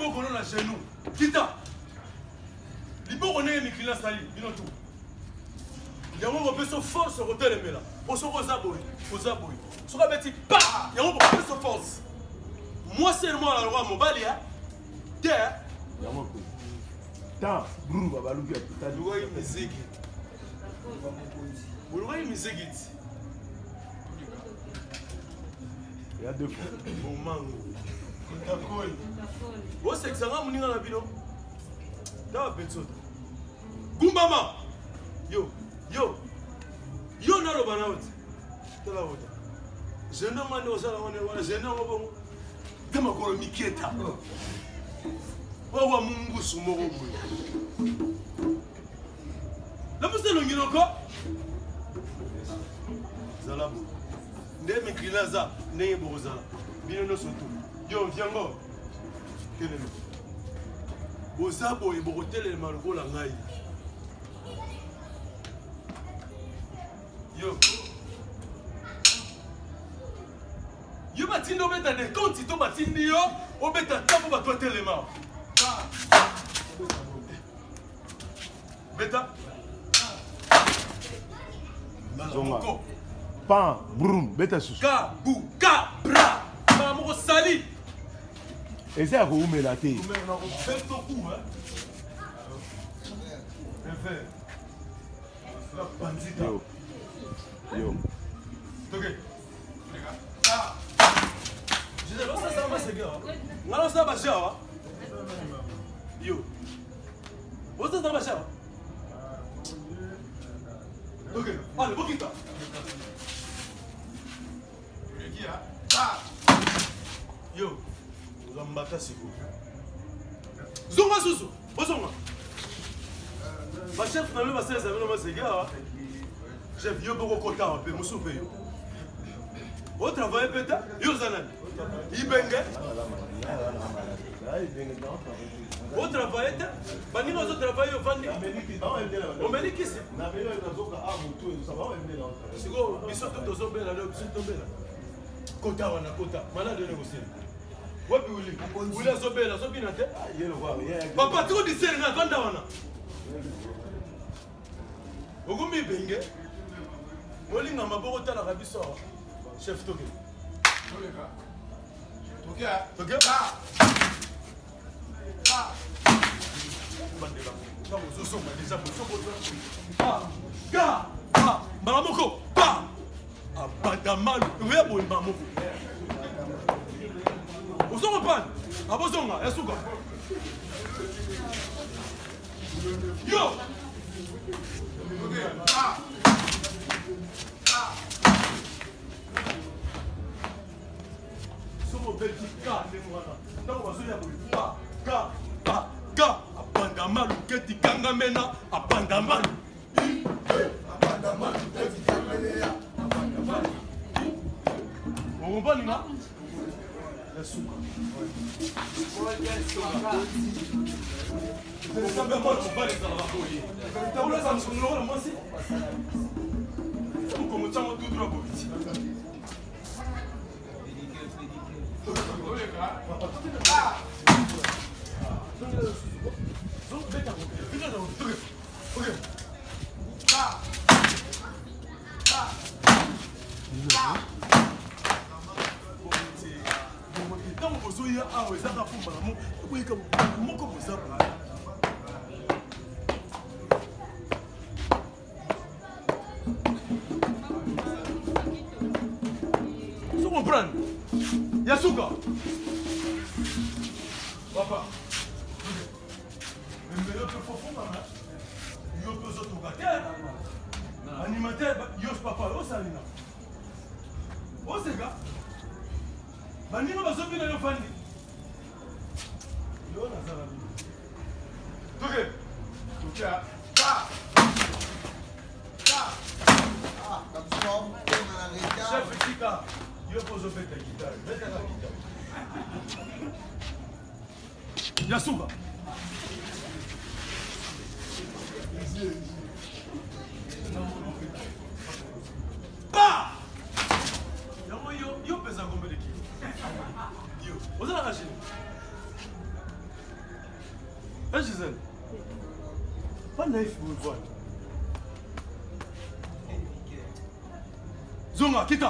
liboko na genou. Kita. Liboko na mikila sali, bino tout. Yango ko peso force ko telemela. Osoko zaboy, ozaboy. Soka beti pa, yango ko peso force. Moi seulement la roi mobali ya. Terre. Yango ko. Ta, brou baba luki ya ta duwa miziki. Buluwa miziki. Il y a deux fois. Bon mango. Takoi. Bo sexanga muninga na bino. Da betsoto. Gumbama. Yo na loba na oti. Tala ota. Zeno mane osala wana zeno ngobongo. Dema ko miketa. Wa mungu sumo boye. La muselo ngiloko. Zalabu. Ndemi kilaza ndenge bozala. Bino no soto. Yo viango. Telema. Bozabo ebo telema lokola ngai. Yo batindo beta de compte to batindi yo obeta tapo batwa telema. Beta. Zonga. Pan, brum, beta sus. Ka, bu, ka, bra. Ba mo sali. Ese a ko umela te. Umela ko beto ku, hein. Perfect. La bandita. Yo. Ok. Ah. Je sais pas ça va se gars. Ngalo ça va jawa. Yo. Você tá baixando? Ok. Olha, boquita. Aqui, ah. Yo. Vamos bater seguro. Zonga susu. Bozonga. Mas chef na mesma cena, não vai ser gars. Chef, yo boko kota un peu, musu pe yo. O travail peut-être, yo zanan. Ibenge. O travail, bani no travail yo vandi. O melikisi. Na belo nazoka amutu, ça va emena. Sigo, biso to zobela, biso to bela. Kota wana kota. Mana de négocier. Wapi uli? Uli zobela, zobina te? Papa trop di sere na vanda wana. Ogumi benge. Molinga maboko tala kabiso. Chef toke. Toke. Toke. Bandela. Kamo zosoma déjà bosoko. Ga. Maramoko. Pa. Abadamalu. Oya boy mamoko. Osoko pan. Abozonga, esuka. Yo. Somos Belgica, não vamos olhar para cá, abandamalu que te canga mena, abandamalu. Abandamalu que te canga mena, abandamalu. Vamos para lá. É suco. Você sabe a morte de vários alabacoí. Então, nós vamos com o nome assim. Como estamos tudo na boca. Então, você ia ao exato fundo, eu ia como você comprando? Yasuka. Papa. Melhor que fofoca, né? E outros outros gater. Animateur, e os papai, o salina. O sega. Manima vai subir na fandi. Eu na sala. Toque. Toque. Tá. Tá. Ah, tá pessoal, na rede. Chefe fica. Eu posso ver a guitarra. Vete a guitarra. Yasuka. Pá! Eu penso como ele aqui. Eu. Você não acha? Hein, Gisèle? Pas naïf, vous le voyez. Zonga, quitte.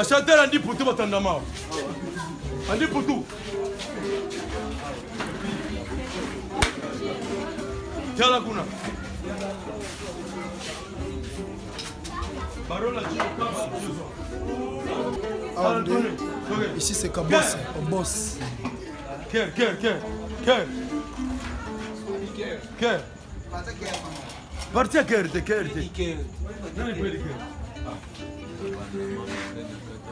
Chanter Andi Poutou Batandama. Andi Poutou. Tiens la Gouna. Ici c'est Kabos, on bosse. Cœur. Parti à cœur. Non, il peut le cœur.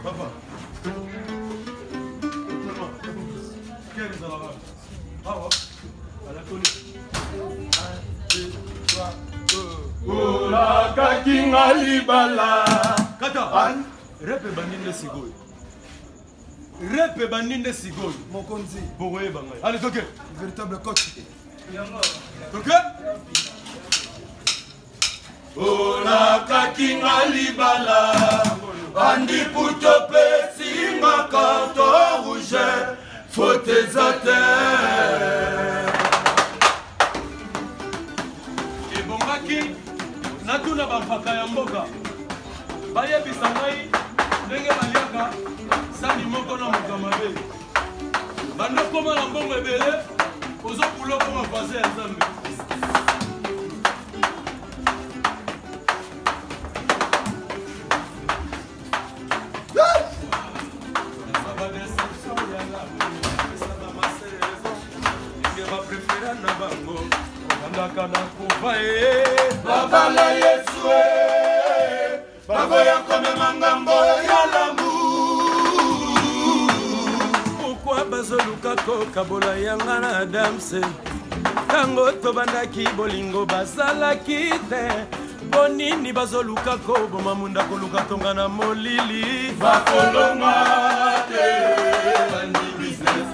Papa. Cœur est dans la main. Ah ouais. À la colle. 1, 2, 3, 2. Ola kakinga libala. Kata. Repe bandinde sigoi. Repe bandinde sigoi. Mokonzi. Bogoye bangai. Allez, toquez. Véritable coach. Toquez. olakaki nga libala andi puto pesi nga carton rouge faute eza te ebongaki natuna bampaka ya mboka bayebisa ngai ndenge baliaka sani moko na moka mabe bando koma na mbongo ebele ozokula okoma vase ya nzambe babala yesu bagoya komema ngambo ya lamu pourkui bazoluka kokabola yanga na adamse ntango tobandaki bolingo bazalaki te bonini bazoluka koboma munda koluka tonga na molili bakolonga te bandi business